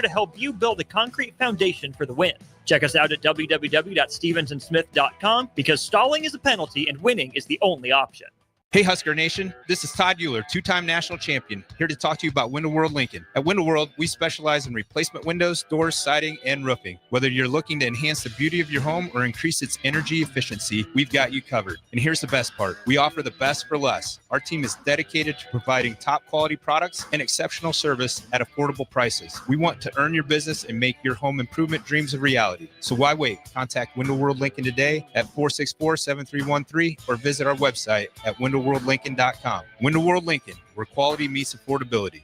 to help you build a concrete foundation for the win. Check us out at www.stevensonsmith.com because stalling is a penalty and winning is the only option. Hey Husker Nation, this is Todd Euler, two-time national champion, here to talk to you about Window World Lincoln. At Window World, we specialize in replacement windows, doors, siding, and roofing. Whether you're looking to enhance the beauty of your home or increase its energy efficiency, we've got you covered. And here's the best part. We offer the best for less. Our team is dedicated to providing top quality products and exceptional service at affordable prices. We want to earn your business and make your home improvement dreams a reality. So why wait? Contact Window World Lincoln today at 464-7313 or visit our website at windowworldlincoln.com. Window World Lincoln, where quality meets affordability.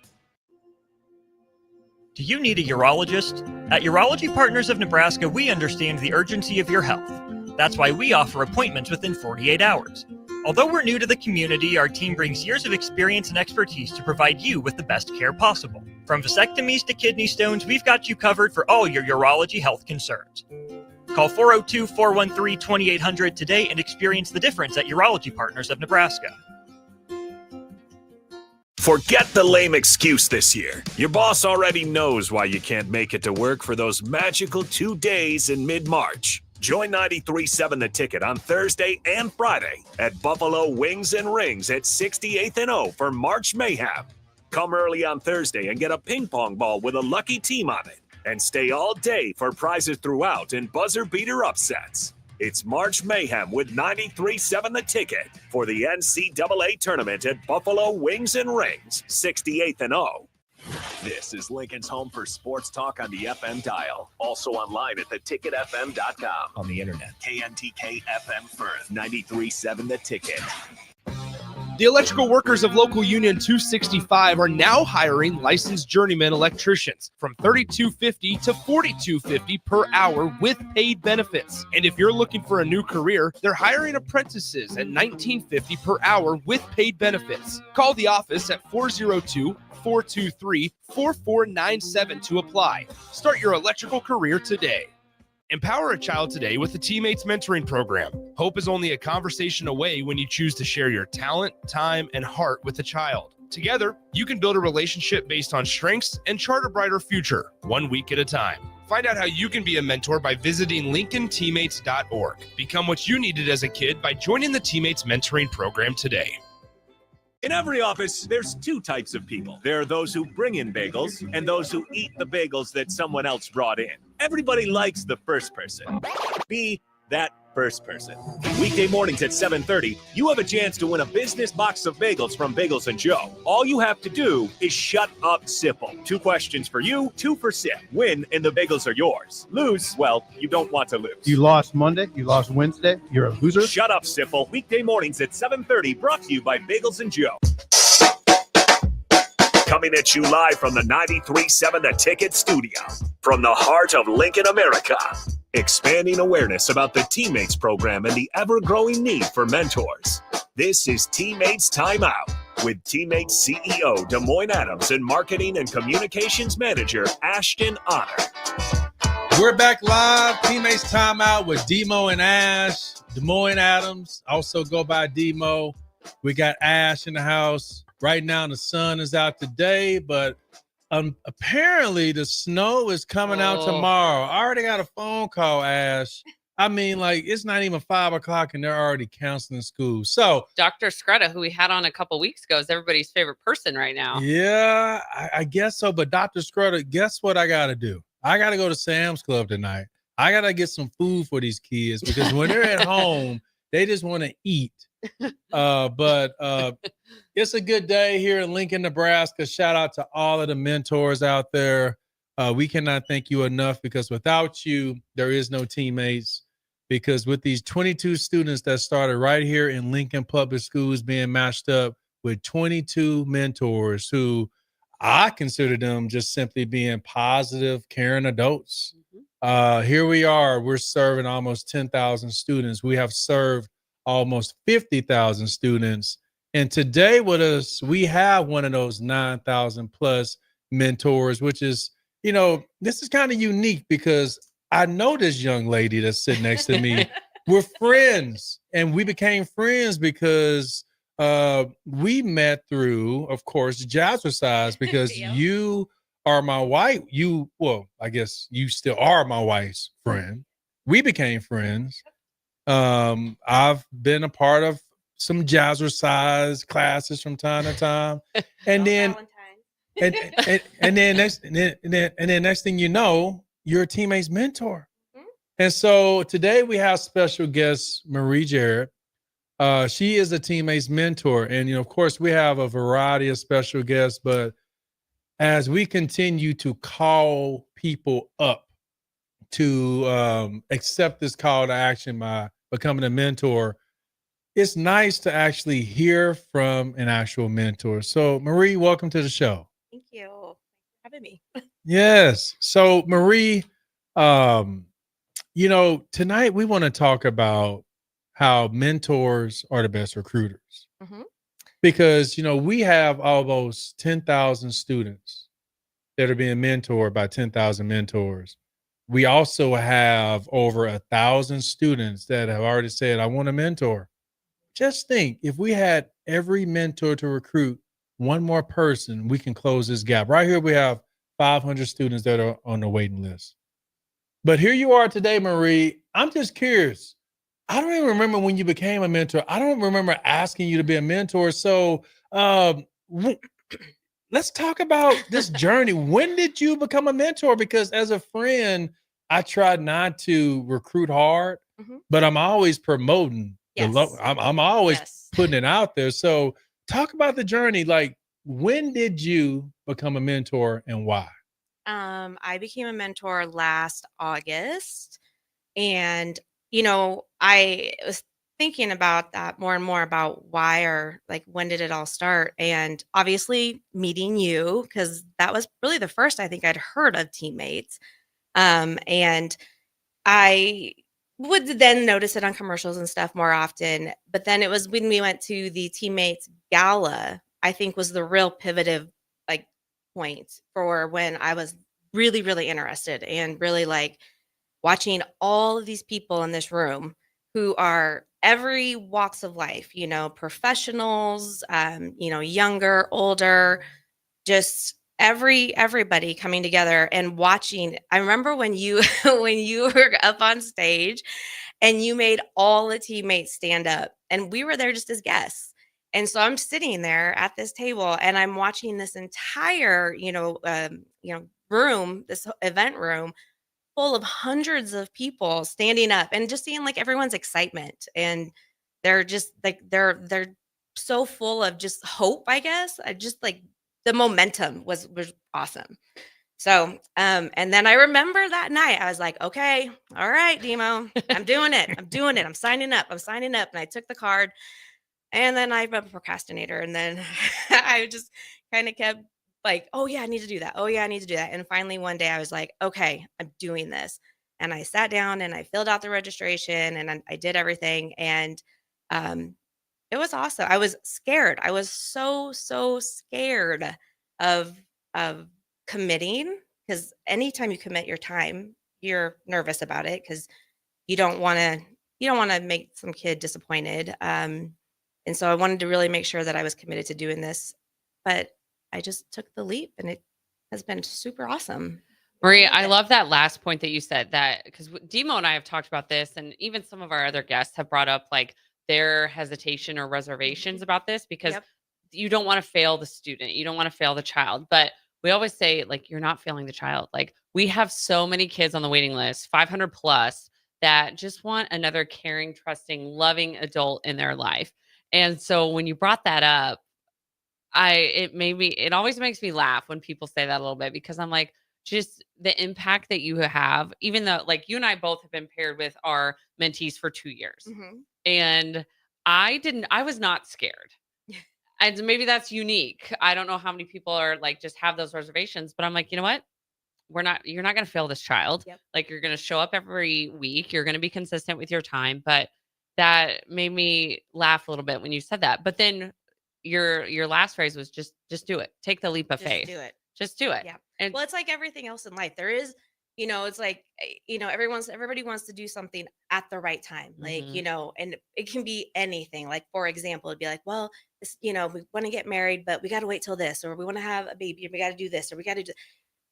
Do you need a urologist? At Urology Partners of Nebraska, we understand the urgency of your health. That's why we offer appointments within 48 hours. Although we're new to the community, our team brings years of experience and expertise to provide you with the best care possible. From vasectomies to kidney stones, we've got you covered for all your urology health concerns. Call 402-413-2800 today and experience the difference at Urology Partners of Nebraska. Forget the lame excuse this year. Your boss already knows why you can't make it to work for those magical 2 days in mid-March. Join 93.7 The Ticket on Thursday and Friday at Buffalo Wings and Rings at 68th and O for March Mayhem. Come early on Thursday and get a ping pong ball with a lucky team on it. And stay all day for prizes throughout and buzzer beater upsets. It's March Mayhem with 93.7 The Ticket for the NCAA tournament at Buffalo Wings and Rings, 68th and O. This is Lincoln's home for sports talk on the FM dial. Also online at theticketfm.com. On the internet. KNTK FM Firth, 93.7 The Ticket. The electrical workers of Local Union 265 are now hiring licensed journeyman electricians from $32.50 to $42.50 per hour with paid benefits. And if you're looking for a new career, they're hiring apprentices at $19.50 per hour with paid benefits. Call the office at 402-423-4497 to apply. Start your electrical career today. Empower a child today with the TeamMates mentoring program. Hope is only a conversation away when you choose to share your talent, time, and heart with a child. Together, you can build a relationship based on strengths and chart a brighter future, 1 week at a time. Find out how you can be a mentor by visiting LincolnTeammates.org. Become what you needed as a kid by joining the TeamMates mentoring program today. In every office, there's two types of people. There are those who bring in bagels and those who eat the bagels that someone else brought in. Everybody likes the first person. Be that first person. Weekday mornings at 7:30, you have a chance to win a business box of bagels from Bagels & Joe. All you have to do is shut up, Sipple. 2 questions for you, 2 for Sip. Win, and the bagels are yours. Lose, well, you don't want to lose. You lost Monday, you lost Wednesday, you're a loser. Shut up, Sipple. Weekday mornings at 7:30, brought to you by Bagels & Joe. Coming at you live from the 93.7 The Ticket studio. From the heart of Lincoln, America. Expanding awareness about the TeamMates program and the ever-growing need for mentors. This is TeamMates Timeout with TeamMates CEO Des Moines Adams and Marketing and Communications Manager Ashton Honor. We're back live, TeamMates Timeout with DeMo and Ash. Des Moines Adams, also go by DeMo. We got Ash in the house. Right now the sun is out today, but apparently the snow is coming out tomorrow. I already got a phone call, Ash. I mean, like, it's not even 5 o'clock and they're already canceling school. So Dr. Scrutta, who we had on a couple weeks ago, is everybody's favorite person right now. Yeah, I guess so. But Dr. Scrutta, guess what I got to do? I got to go to Sam's Club tonight. I got to get some food for these kids because when they're at home, they just want to eat. But it's a good day here in Lincoln, Nebraska. Shout out to all of the mentors out there. We cannot thank you enough because without you, there is no TeamMates. Because with these 22 students that started right here in Lincoln Public Schools being matched up with 22 mentors who I consider them just simply being positive, caring adults. Here we are. We're serving almost 10,000 students. We have served almost 50,000 students. And today with us, we have one of those 9,000 plus mentors, which is, you know, this is kind of unique because I know this young lady that's sitting next to me. We're friends, and we became friends because we met through, of course, Jazzercise, because you are my wife. Well, I guess you still are my wife's friend. We became friends. I've been a part of some jazzercise classes from time to time, and then next thing you know, you're a teammate's mentor. And so today we have special guest Marie Jarrett. She is a teammate's mentor, and of course, we have a variety of special guests. But as we continue to call people up to accept this call to action by becoming a mentor, it's nice to actually hear from an actual mentor. So, Marie, welcome to the show. Thank you for having me. Yes. So, Marie, tonight we want to talk about how mentors are the best recruiters. Because, we have almost 10,000 students that are being mentored by 10,000 mentors. We also have over 1,000 students that have already said, I want a mentor. Just think, if we had every mentor to recruit one more person, we can close this gap. Right here, we have 500 students that are on the waiting list. But here you are today, Marie. I'm just curious. I don't even remember when you became a mentor. I don't remember asking you to be a mentor. So let's talk about this journey. When did you become a mentor? Because as a friend, I tried not to recruit hard, but I'm always promoting. Yes. I'm always putting it out there. So talk about the journey. Like, when did you become a mentor and why? I became a mentor last August, and I was thinking about that more and more about why, or like, when did it all start? And obviously meeting you, because that was really the first I think I'd heard of TeamMates. And I would then notice it on commercials and stuff more often. But then it was when we went to the TeamMates gala, I think was the real pivotive like point for when I was really, really interested and really like watching all of these people in this room who are every walks of life, professionals, younger, older, just everybody coming together and watching. I remember when you when you were up on stage and you made all the teammates stand up, and we were there just as guests. And so I'm sitting there at this table and I'm watching this entire, room, this event room full of hundreds of people standing up and just seeing like everyone's excitement, and they're just like they're so full of just hope, I guess. I just like the momentum was awesome. So and then I remember that night I was like, okay, all right, DeMo, I'm doing it. I'm signing up. And I took the card, and then I'm a procrastinator, and then I just kind of kept like, oh yeah, I need to do that. Oh yeah, I need to do that. And finally one day I was like, okay, I'm doing this. And I sat down and I filled out the registration, and I did everything. And um, it was awesome. I was scared. I was so scared of of committing, because anytime you commit your time, you're nervous about it because you don't want to make some kid disappointed. And so I wanted to really make sure that I was committed to doing this, but I just took the leap, and it has been super awesome. Marie, I love that last point that you said, that because Demo and I have talked about this, and even some of our other guests have brought up like their hesitation or reservations about this, because Yep. you don't want to fail the student, you don't want to fail the child. But we always say, like, you're not failing the child. Like, we have so many kids on the waiting list, 500 plus, that just want another caring, trusting, loving adult in their life. And so when you brought that up, it always makes me laugh when people say that a little bit, because I'm like, just the impact that you have, even though like you and I both have been paired with our mentees for 2 years. And I was not scared. And maybe that's unique. I don't know how many people are like, just have those reservations, but I'm like, you know what? You're not going to fail this child. Yep. Like, you're going to show up every week. You're going to be consistent with your time. But that made me laugh a little bit when you said that. But then your last phrase was just do it. Take the leap of Just faith. do it. Just do it. Yeah. And Well, it's like everything else in life. There is, it's like, everybody wants to do something at the right time. Like, Mhm. and it can be anything. Like, for example, it'd be like, well, this, we want to get married, but we got to wait till this, or we want to have a baby and we got to do this, or we got to do.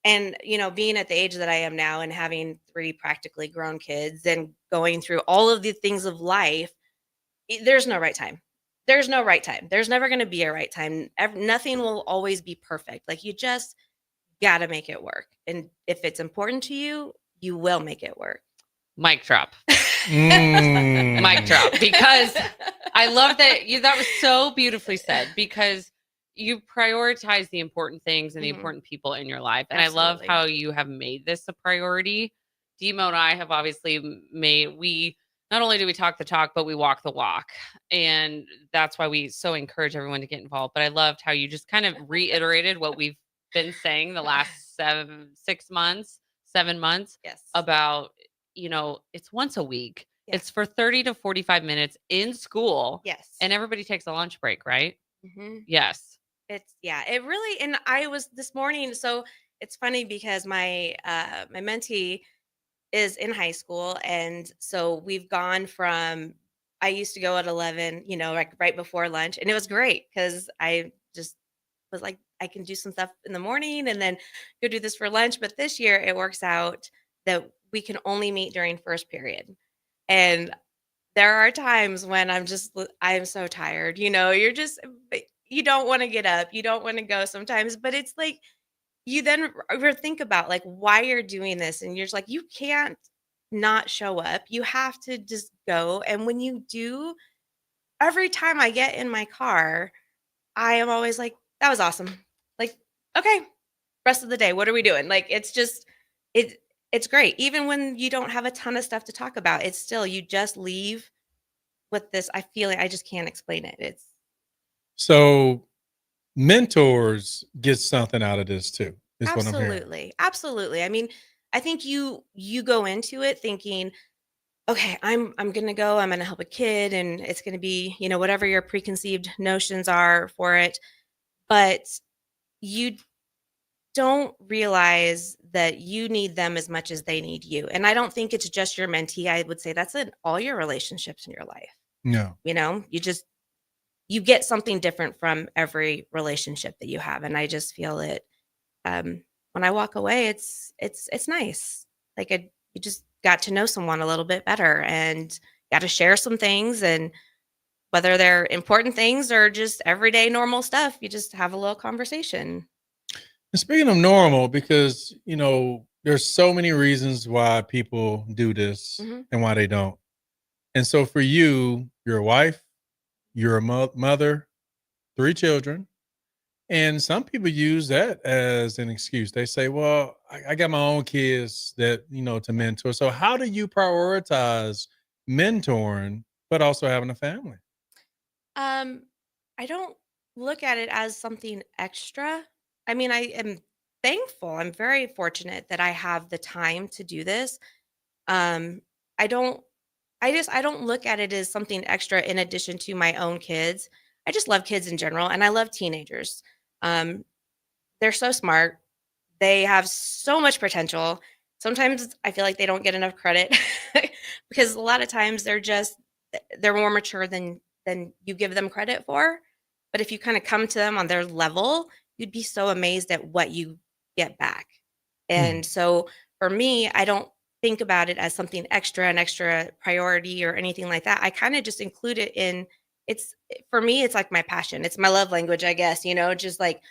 And, being at the age that I am now and having 3 practically grown kids and going through all of the things of life, there's no right time. There's no right time. There's never going to be a right time. Nothing will always be perfect. Like, you just got to make it work. And if it's important to you, you will make it work. Mic drop. Mm. Mic drop. Because I love that was so beautifully said, because you prioritize the important things and the important people in your life. And Absolutely. I love how you have made this a priority. DeMo and I have obviously not only do we talk the talk, but we walk the walk. And that's why we so encourage everyone to get involved. But I loved how you just kind of reiterated what we've been saying the last 7 months Yes. about, it's once a week. Yeah. It's for 30 to 45 minutes in school. Yes. And everybody takes a lunch break, right? Mm-hmm. Yes. It really, and I was this morning, so it's funny because my mentee is in high school, and so we've gone from, I used to go at 11, like right before lunch, and it was great because I just was like, I can do some stuff in the morning and then go do this for lunch. But this year it works out that we can only meet during first period. And there are times when I'm so tired, you're just, you don't want to get up, you don't want to go sometimes, but it's like, you then think about like why you're doing this, and you're just like, you can't not show up. You have to just go. And when you do, every time I get in my car, I am always like, that was awesome. Like, okay, rest of the day, what are we doing? Like, it's just, it's great. Even when you don't have a ton of stuff to talk about, it's still, you just leave with this. I feel like I just can't explain it. So mentors get something out of this too, is what I'm hearing. Absolutely. I mean, I think you go into it thinking, okay, I'm going to go, I'm going to help a kid, and it's going to be, whatever your preconceived notions are for it. But you don't realize that you need them as much as they need you. And I don't think it's just your mentee. I would say that's in all your relationships in your life. No. You get something different from every relationship that you have. And I just feel it. When I walk away, it's nice. Like, you just got to know someone a little bit better and got to share some things, and whether they're important things or just everyday normal stuff, you just have a little conversation. And speaking of normal, because, there's so many reasons why people do this and why they don't. And so for you, you're a wife, you're a mother, 3 children. And some people use that as an excuse. They say, well, I got my own kids that, to mentor. So how do you prioritize mentoring, but also having a family? I don't look at it as something extra. I mean, I am thankful. I'm very fortunate that I have the time to do this. I don't look at it as something extra in addition to my own kids. I just love kids in general, and I love teenagers. They're so smart. They have so much potential. Sometimes I feel like they don't get enough credit because a lot of times they're more mature than you give them credit for. But if you kind of come to them on their level, you'd be so amazed at what you get back. And so for me, I don't think about it as something extra, an extra priority or anything like that. I kind of just include it in, for me, it's like my passion. It's my love language, I guess, just like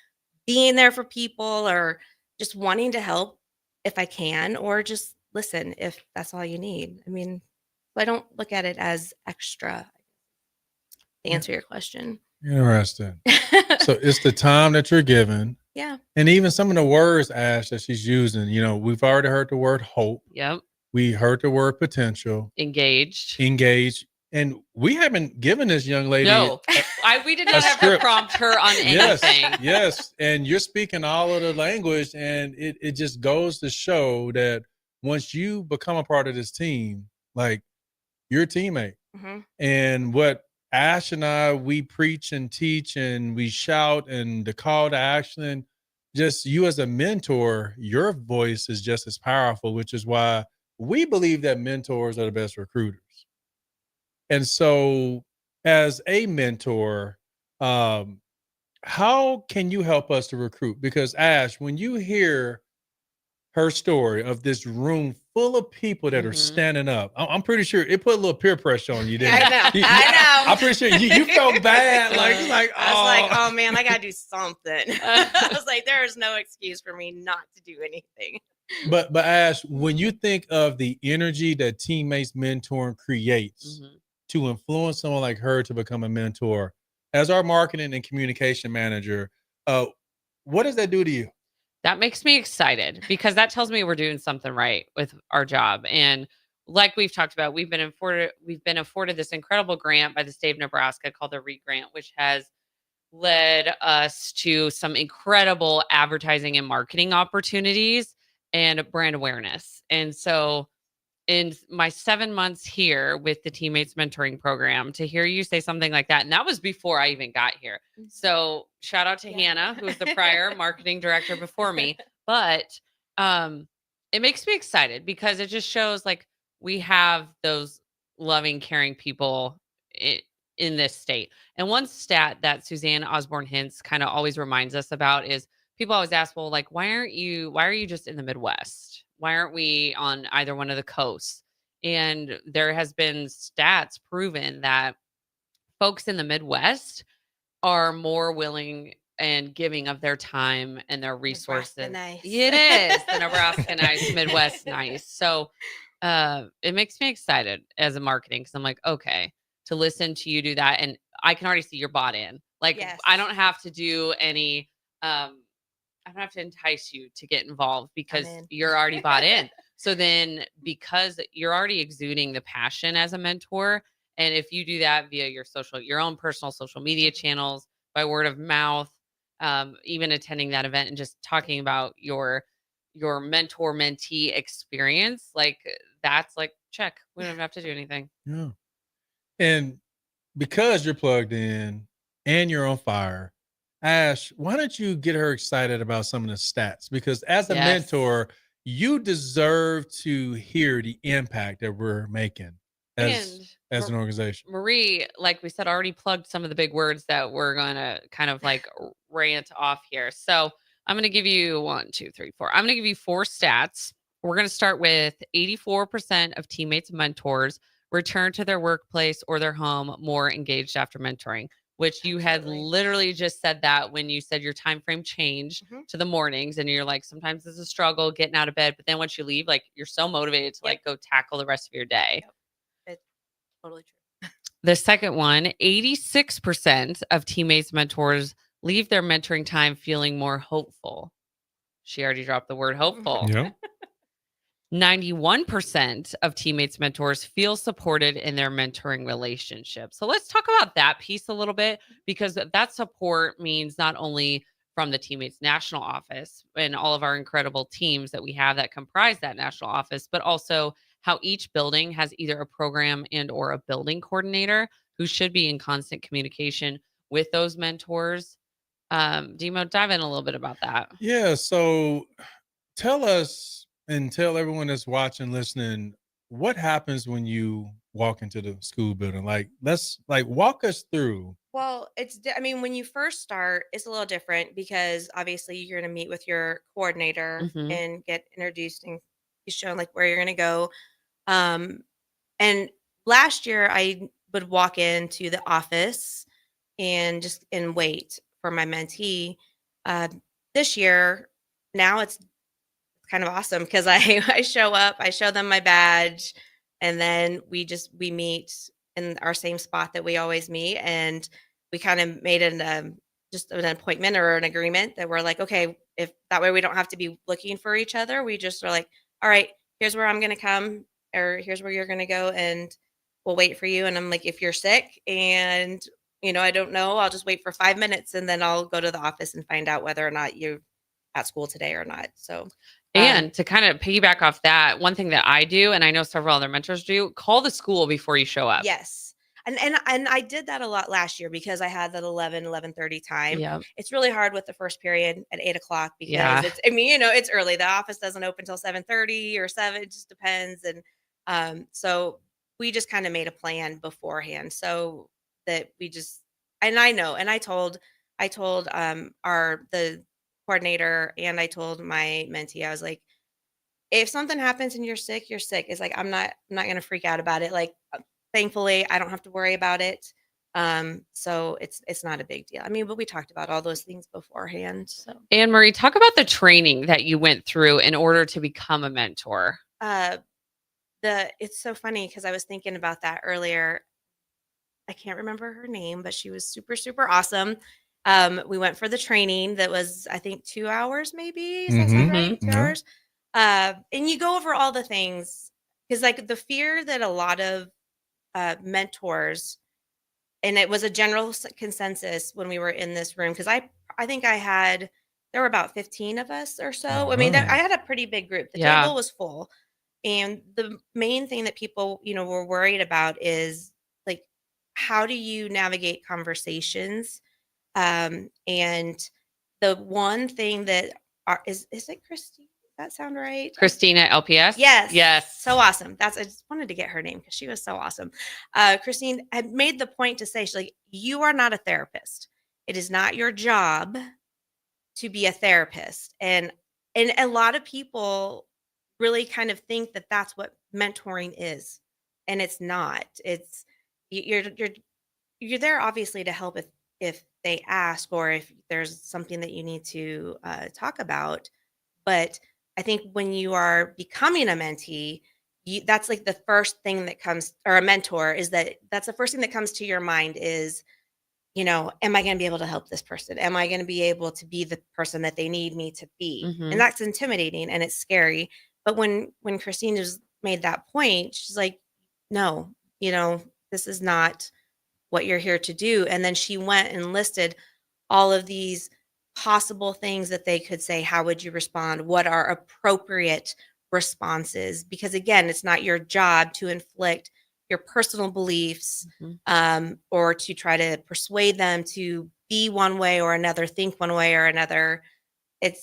being there for people, or just wanting to help if I can, or just listen if that's all you need. I mean, I don't look at it as extra, to answer your question. Interesting. So it's the time that you're given. Yeah. And even some of the words, Ash, that she's using, we've already heard the word hope. Yep. We heard the word potential. Engaged. And we haven't given this young lady. No, we did not have to prompt her on anything. Yes. And you're speaking all of the language, and it just goes to show that once you become a part of this team, like, you're a teammate. And what Ash and I, we preach and teach and we shout, and the call to action, just you as a mentor, your voice is just as powerful, which is why we believe that mentors are the best recruiters. And so as a mentor, how can you help us to recruit? Because Ash, when you hear her story of this room full of people that are Mhm. standing up. I'm pretty sure it put a little peer pressure on you, didn't I it? know. You- I know. I'm pretty sure you felt bad. Like, I was like, oh man, I gotta do something. I was like, there is no excuse for me not to do anything. But Ash, when you think of the energy that Teammates mentoring creates Mhm. to influence someone like her to become a mentor, as our marketing and communication manager, what does that do to you? That makes me excited because that tells me we're doing something right with our job. And like we've talked about, we've been afforded this incredible grant by the state of Nebraska called the REAP grant, which has led us to some incredible advertising and marketing opportunities and brand awareness. And so in my 7 months here with the Teammates mentoring program, to hear you say something like that, and that was before I even got here. So shout out to Hannah, who was the prior marketing director before me. But it makes me excited because it just shows like we have those loving, caring people in this state. And one stat that Suzanne Osborne Hintz kind of always reminds us about is people always ask, well, like, why are you just in the Midwest? Why aren't we on either one of the coasts? And there has been stats proven that folks in the Midwest are more willing and giving of their time and their resources. Nebraska nice. It is the Nebraska nice, Midwest nice. So it makes me excited as a marketing because I'm like, okay, to listen to you do that. And I can already see you're bought in. Like Yes. I don't have to do any I don't have to entice you to get involved because in. you're already bought in. So then because you're already exuding the passion as a mentor, and if you do that via your own personal social media channels, by word of mouth, even attending that event and just talking about your mentor mentee experience, like that's like check. We don't even have to do anything. Yeah. And because you're plugged in and you're on fire, Ash, why don't you get her excited about some of the stats? Because as a Yes. mentor, you deserve to hear the impact that we're making as an organization. Marie, like we said, already plugged some of the big words that we're going to kind of like rant off here. So I'm going to give you 1, 2, 3, 4. I'm going to give you 4 stats. We're going to start with 84% of teammates mentors return to their workplace or their home more engaged after mentoring, which you had literally just said that when you said your time frame changed to the mornings, and you're like, sometimes it's a struggle getting out of bed, but then once you leave, like you're so motivated to like go tackle the rest of your day. It's totally true. The second one, 86% of teammates mentors leave their mentoring time feeling more hopeful. She already dropped the word hopeful. Yeah. 91% of teammates mentors feel supported in their mentoring relationship. So let's talk about that piece a little bit, because that support means not only from the teammates national office and all of our incredible teams that we have that comprise that national office, but also how each building has either a program and or a building coordinator who should be in constant communication with those mentors. DeMo, dive in a little bit about that. Yeah. So tell us and tell everyone that's watching, listening, what happens when you walk into the school building? Let's walk us through. Well, when you first start, it's a little different because obviously you're going to meet with your coordinator Mhm. and get introduced and be shown like where you're going to go. And last year I would walk into the office and wait for my mentee. This year, now it's kind of awesome because I show up, I show them my badge, and then we meet in our same spot that we always meet, and we kind of made just an appointment or an agreement that we're like, okay, if that way we don't have to be looking for each other. We just are like, all right, here's where I'm going to come, or here's where you're going to go, and we'll wait for you. And I'm like, if you're sick and I don't know, I'll just wait for 5 minutes and then I'll go to the office and find out whether or not you're at school today or not. So and to kind of piggyback off that, one thing that I do, and I know several other mentors do, call the school before you show up. Yes. And I did that a lot last year because I had that 11:30 time. Yeah. It's really hard with the first period at 8:00 because Yeah. it's early. The office doesn't open till 7:30 or 7. It just depends. And so we just kind of made a plan beforehand so that I told the coordinator and I told my mentee, I was like, if something happens and you're sick, you're sick. It's like, I'm not going to freak out about it. Like, thankfully I don't have to worry about it. So it's not a big deal. I mean, but we talked about all those things beforehand. So Anne Marie, talk about the training that you went through in order to become a mentor. It's so funny because I was thinking about that earlier. I can't remember her name, but she was super, super awesome. We went for the training that was, I think, 2 hours, maybe. Does that sound right? 2 Yeah. hours. And you go over all the things because, like, the fear that a lot of mentors, and it was a general consensus when we were in this room, because I think there were about 15 of us or so. I mean, I had a pretty big group. The table was full. And the main thing that people, were worried about is, like, how do you navigate conversations? And the one thing that is it Christine? Does that sound right? Christina LPS? Yes. Yes. So awesome. I just wanted to get her name because she was so awesome. Christine had made the point to say, she's like, you are not a therapist. It is not your job to be a therapist. And a lot of people really kind of think that that's what mentoring is. And it's not. It's you're there obviously to help if they ask, or if there's something that you need to talk about. But I think when you are becoming a mentee, that's like the first thing that comes, or a mentor, that's the first thing that comes to your mind is, am I going to be able to help this person? Am I going to be able to be the person that they need me to be? Mhm. And that's intimidating and it's scary. But when Christine just made that point, she's like, no, this is not what you're here to do. And then she went and listed all of these possible things that they could say. How would you respond? What are appropriate responses? Because again, it's not your job to inflict your personal beliefs, or to try to persuade them to be one way or another, think one way or another. But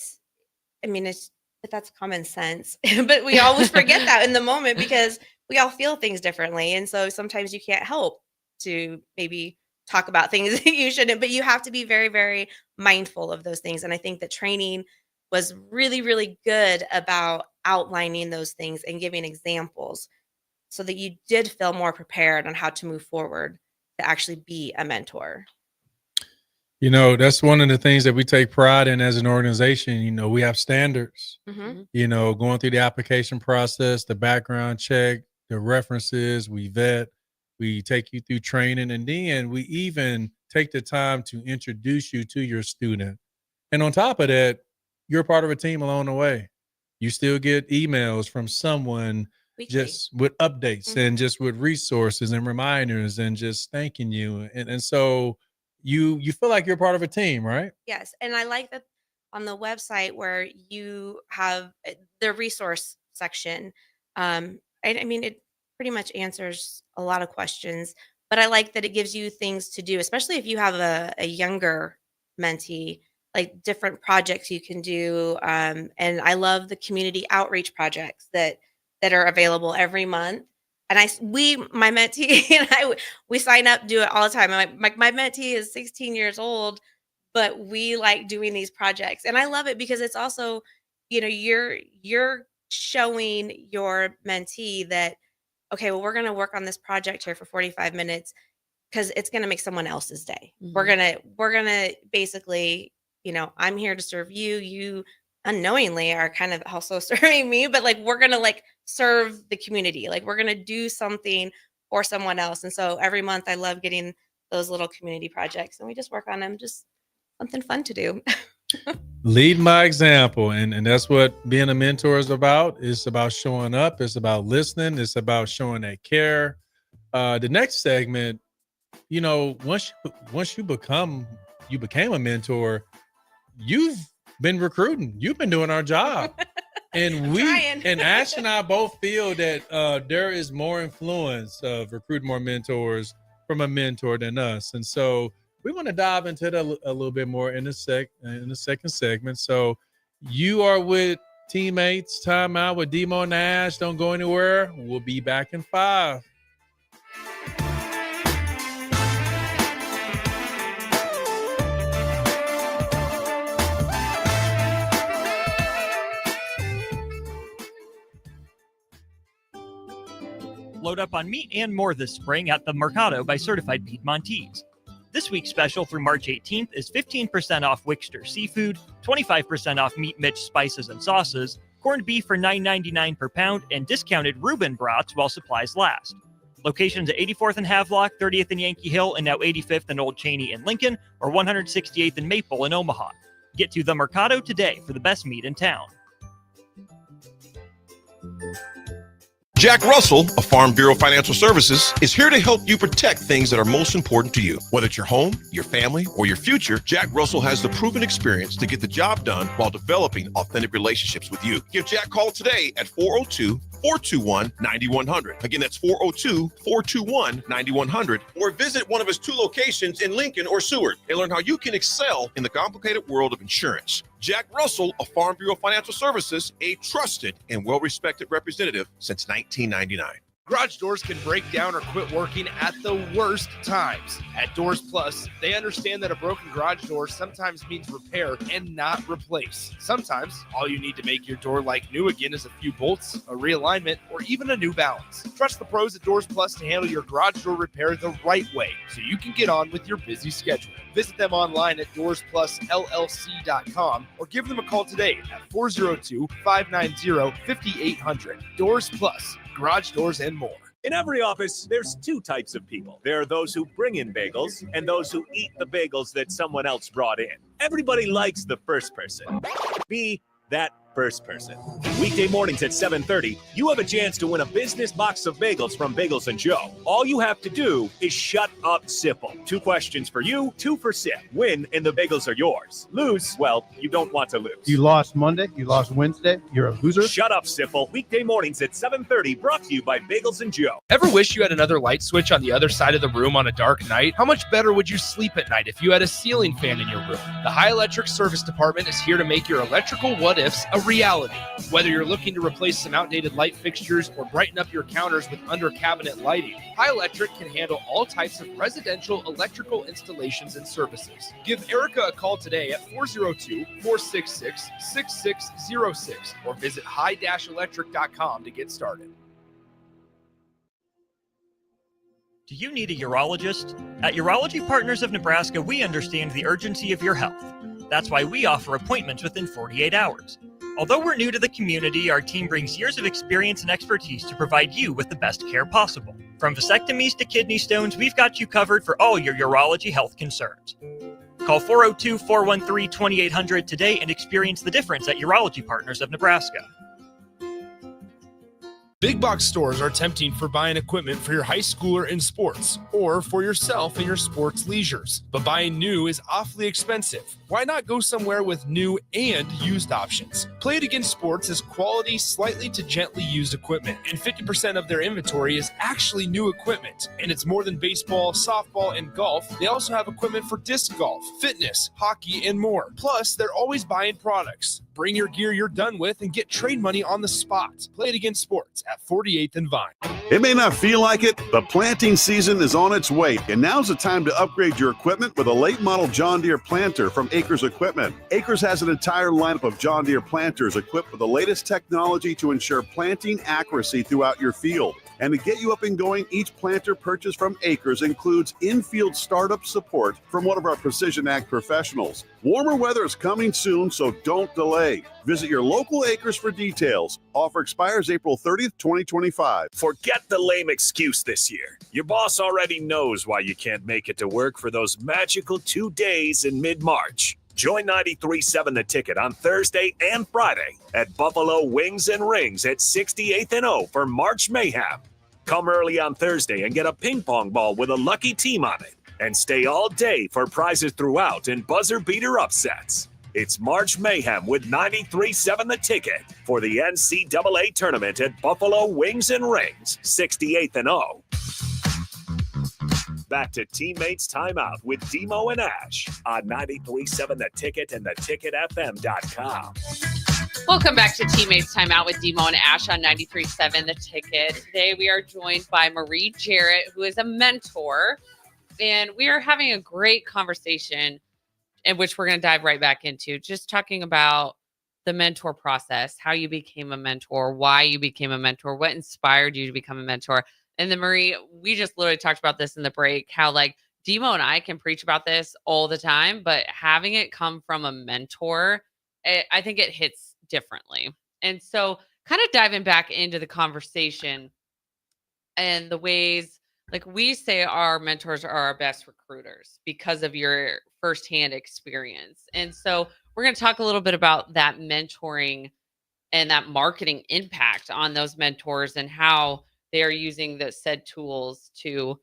that's common sense. But we always forget that in the moment because we all feel things differently. And so sometimes you can't help to maybe talk about things that you shouldn't, but you have to be very, very mindful of those things. And I think the training was really, really good about outlining those things and giving examples so that you did feel more prepared on how to move forward to actually be a mentor. That's one of the things that we take pride in as an organization. We have standards, going through the application process, the background check, the references, we vet, we take you through training, and then we even take the time to introduce you to your student. And on top of that, you're part of a team along the way. You still get emails from someone weekly, just with updates and just with resources and reminders and just thanking you. And so you feel like you're part of a team, right? Yes. And I like that on the website where you have the resource section. It pretty much answers a lot of questions, but I like that it gives you things to do, especially if you have a younger mentee, like different projects you can do. And I love the community outreach projects that are available every month. And my mentee and we sign up, do it all the time. My mentee is 16 years old, but we like doing these projects. And I love it because it's also, you're showing your mentee that, okay, well, we're going to work on this project here for 45 minutes because it's going to make someone else's day. We're going to basically, I'm here to serve you. You unknowingly are kind of also serving me, but like, we're going to serve the community. Like, we're going to do something for someone else. And so every month I love getting those little community projects and we just work on them. Just something fun to do. Lead by example. And that's what being a mentor is about. It's about showing up. It's about listening. It's about showing that care. The next segment, once you became a mentor, you've been recruiting. You've been doing our job. And and Ash and I both feel that there is more influence of recruiting more mentors from a mentor than us. And so we want to dive into that a little bit more in the second segment. So you are with Teammates, Timeout with DeMo and Ash. Don't go anywhere. We'll be back in 5. Load up on meat and more this spring at the Mercado by Certified Piedmontese. This week's special through March 18th is 15% off Wickster seafood, 25% off Meat Mitch spices and sauces, corned beef for $9.99 per pound, and discounted Reuben brats while supplies last. Locations at 84th and Havelock, 30th and Yankee Hill, and now 85th and Old Cheney in Lincoln, or 168th and Maple in Omaha. Get to the Mercado today for the best meat in town. Jack Russell of Farm Bureau Financial Services is here to help you protect things that are most important to you. Whether it's your home, your family, or your future, Jack Russell has the proven experience to get the job done while developing authentic relationships with you. Give Jack a call today at 402-421-9100. Again, that's 402-421-9100. Or visit one of his 2 locations in Lincoln or Seward and learn how you can excel in the complicated world of insurance. Jack Russell of Farm Bureau Financial Services, a trusted and well-respected representative since 1999. Garage doors can break down or quit working at the worst times. At Doors Plus, they understand that a broken garage door sometimes means repair and not replace. Sometimes, all you need to make your door like new again is a few bolts, a realignment, or even a new balance. Trust the pros at Doors Plus to handle your garage door repair the right way so you can get on with your busy schedule. Visit them online at DoorsPlusLLC.com or give them a call today at 402-590-5800. Doors Plus. Garage doors and more. In every office, there's 2 types of people. There are those who bring in bagels and those who eat the bagels that someone else brought in. Everybody likes the first person. Be that first person. Weekday mornings at 7:30, you have a chance to win a business box of bagels from Bagels & Joe. All you have to do is shut up, Sipple. 2 questions for you, 2 for Sip. Win, and the bagels are yours. Lose, well, you don't want to lose. You lost Monday. You lost Wednesday. You're a loser. Shut up, Sipple. Weekday mornings at 7:30, brought to you by Bagels & Joe. Ever wish you had another light switch on the other side of the room on a dark night? How much better would you sleep at night if you had a ceiling fan in your room? The High Electric Service Department is here to make your electrical what-ifs a reality. Whether you're looking to replace some outdated light fixtures or brighten up your counters with under-cabinet lighting, High Electric can handle all types of residential electrical installations and services. Give Erica a call today at 402-466-6606 or visit high-electric.com to get started. Do you need a urologist? At Urology Partners of Nebraska, we understand the urgency of your health. That's why we offer appointments within 48 hours. Although we're new to the community, our team brings years of experience and expertise to provide you with the best care possible. From vasectomies to kidney stones, we've got you covered for all your urology health concerns. Call 402-413-2800 today and experience the difference at Urology Partners of Nebraska. Big box stores are tempting for buying equipment for your high schooler in sports or for yourself in your sports leisures. But buying new is awfully expensive. Why not go somewhere with new and used options? Play It Again Sports is quality, slightly to gently used equipment, and 50% of their inventory is actually new equipment. And it's more than baseball, softball, and golf. They also have equipment for disc golf, fitness, hockey, and more. Plus, they're always buying products. Bring your gear you're done with and get trade money on the spot. Play It Again Sports at 48th and Vine. It may not feel like it, but planting season is on its way, and now's the time to upgrade your equipment with a late model John Deere planter from Acres Equipment. Acres has an entire lineup of John Deere planters equipped with the latest technology to ensure planting accuracy throughout your field. And to get you up and going, each planter purchased from Acres includes in-field startup support from one of our Precision Ag professionals. Warmer weather is coming soon, so don't delay. Visit your local Acres for details. Offer expires April 30th, 2025. Forget the lame excuse this year. Your boss already knows why you can't make it to work for those magical 2 days in mid-March. Join 93.7 The Ticket on Thursday and Friday at Buffalo Wings and Rings at 68th and O for March Mayhem. Come early on Thursday and get a ping pong ball with a lucky team on it. And stay all day for prizes throughout and buzzer beater upsets. It's March Mayhem with 93.7 The Ticket for the NCAA tournament at Buffalo Wings and Rings, 68th and O. Back to Teammates Timeout with DeMo and Ash on 93.7 The Ticket and theticketfm.com. Welcome back to Teammates Timeout with DeMo and Ash on 93.7 The Ticket. Today we are joined by Marie Jarrett, who is a mentor, and we are having a great conversation in which we're going to dive right back into just talking about the mentor process, how you became a mentor, why you became a mentor, what inspired you to become a mentor. And then Marie, we just literally talked about this in the break, how like DeMo and I can preach about this all the time, but having it come from a mentor, I think it hits differently. And so kind of diving back into the conversation and the ways, like we say our mentors are our best recruiters because of your firsthand experience. And so we're going to talk a little bit about that mentoring and that marketing impact on those mentors and how they are using the said tools to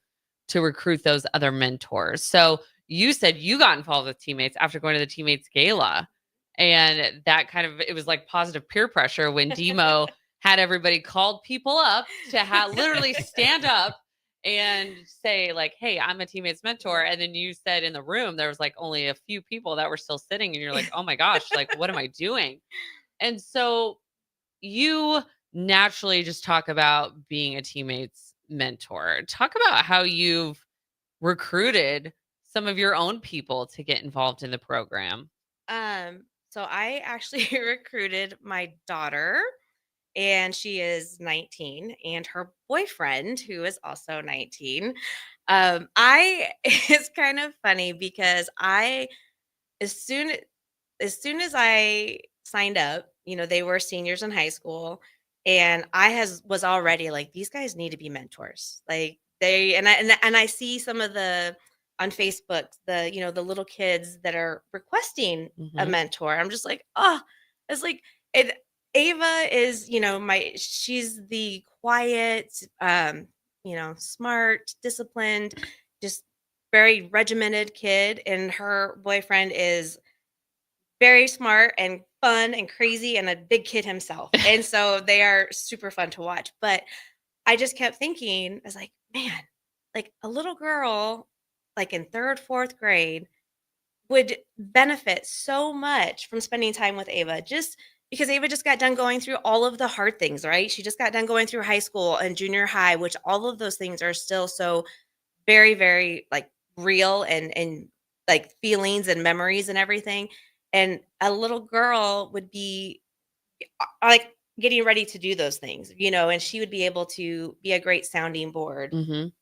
recruit those other mentors. So you said you got involved with Teammates after going to the Teammates Gala, and that kind of, it was like positive peer pressure when DeMo had everybody called people up to literally stand up and say like, hey, I'm a Teammates mentor. And then you said in the room there was like only a few people that were still sitting, and you're like, oh my gosh, like what am I doing? And so you naturally just talk about being a Teammates mentor. Talk about how you've recruited some of your own people to get involved in the program. So I actually recruited my daughter, and she is 19, and her boyfriend, who is also 19. It's kind of funny because as soon as I signed up, they were seniors in high school, and was already like, these guys need to be mentors. Like I see some of the on Facebook, the little kids that are requesting a mentor. I'm just like, oh, it's like it. Ava is, she's the quiet, smart, disciplined, just very regimented kid, and her boyfriend is very smart and fun and crazy and a big kid himself. And so they are super fun to watch. But I just kept thinking, I was like, man, like a little girl, like in 3rd, 4th grade would benefit so much from spending time with Ava, just because Ava just got done going through all of the hard things, right? She just got done going through high school and junior high, which all of those things are still so very, very like real and like feelings and memories and everything. And a little girl would be like getting ready to do those things, and she would be able to be a great sounding board to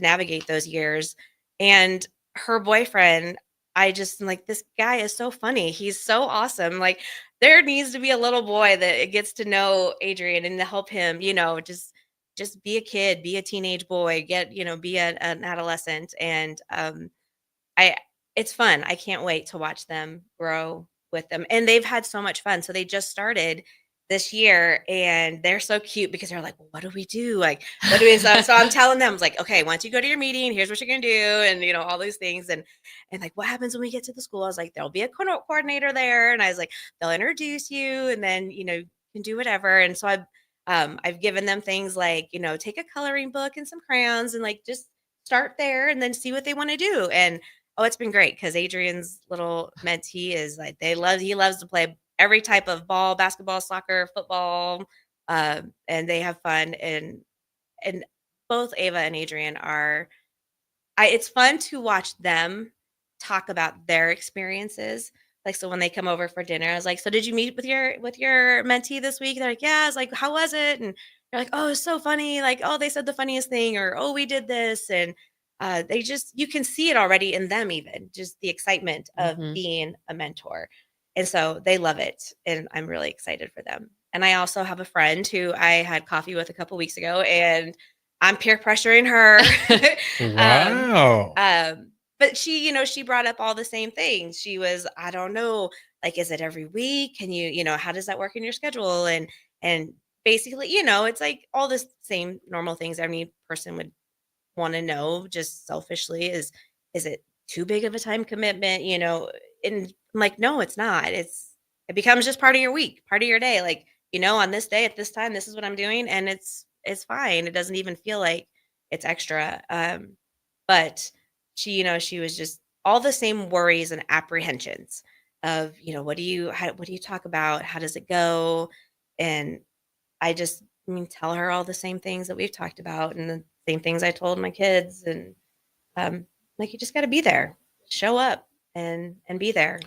navigate those years. And her boyfriend, I just am like, this guy is so funny. He's so awesome. Like there needs to be a little boy that gets to know Adrian and to help him, just be a kid, be a teenage boy, be an adolescent. And it's fun. I can't wait to watch them grow with them. And they've had so much fun. So they just started this year, and they're so cute because they're like, well, what do we do? Like, what do we? So I'm telling them, I was like, okay, once you go to your meeting, here's what you're going to do. And, all these things. And like, what happens when we get to the school? I was like, there'll be a coordinator there. And I was like, they'll introduce you, and then, you can do whatever. And so I've given them things like, take a coloring book and some crayons and like, just start there and then see what they want to do. And oh, it's been great because Adrian's little mentee is like, he loves to play every type of ball, basketball, soccer, football, and they have fun. And both Ava and Adrian it's fun to watch them talk about their experiences. Like, so when they come over for dinner, I was like, so did you meet with your mentee this week? They're like, yeah. I was like, how was it? And they're like, oh, it's so funny. Like, oh, they said the funniest thing, or, oh, we did this. And you can see it already in them, even just the excitement of being a mentor. And so they love it. And I'm really excited for them. And I also have a friend who I had coffee with a couple weeks ago, and I'm peer pressuring her. Wow. But she brought up all the same things. She was, I don't know, like, is it every week? Can you, how does that work in your schedule? And basically, it's like all the same normal things any person would want to know, just selfishly, is it too big of a time commitment? And I'm like, no, it's not. It becomes just part of your week, part of your day. Like, on this day at this time, this is what I'm doing, and it's fine. It doesn't even feel like it's extra. But she was just all the same worries and apprehensions of, what do you talk about? How does it go? And I just tell her all the same things that we've talked about, and the same things I told my kids. And like, you just got to be there, show up and be there.